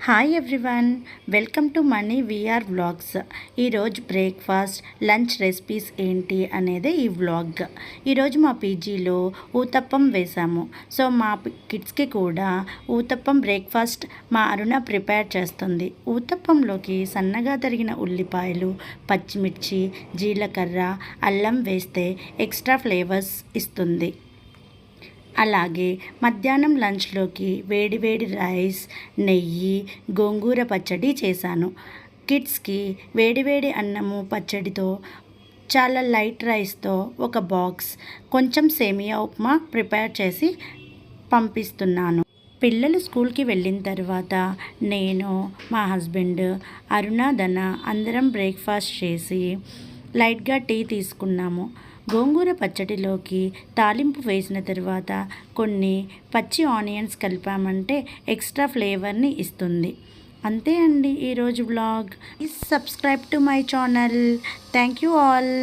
Hi everyone, welcome to మనీ VR vlogs. ఈరోజు breakfast lunch recipes ఏంటి అనేది ఈ వ్లాగ్. ఈరోజు మా పీజీలో ఊతప్పం వేసాము. సో మా కిడ్స్కి కూడా ఊతప్పం బ్రేక్ఫాస్ట్ మా అరుణ ప్రిపేర్ చేస్తుంది. ఊతప్పంలోకి సన్నగా తరిగిన ఉల్లిపాయలు, పచ్చిమిర్చి, జీలకర్ర, అల్లం వేస్తే ఎక్స్ట్రా ఫ్లేవర్స్ ఇస్తుంది. అలాగే మధ్యాహ్నం లంచ్లోకి వేడివేడి రైస్, నెయ్యి, గోంగూర పచ్చడి చేశాను. కిడ్స్కి వేడివేడి అన్నము పచ్చడితో, చాలా లైట్ రైస్తో ఒక బాక్స్, కొంచెం సేమియా ఉప్మా ప్రిపేర్ చేసి పంపిస్తున్నాను. పిల్లలు స్కూల్కి వెళ్ళిన తర్వాత నేను, మా హస్బెండ్, అరుణ, ధన అందరం బ్రేక్ఫాస్ట్ చేసి లైట్గా టీ తీసుకున్నాము. గోంగూర పచ్చడిలోకి తాలింపు వేసిన తర్వాత కొన్ని పచ్చి ఆనియన్స్ కలిపామంటే ఎక్స్ట్రా ఫ్లేవర్ని ఇస్తుంది. అంతే అండి ఈరోజు vlog. Please subscribe to my channel. Thank you all.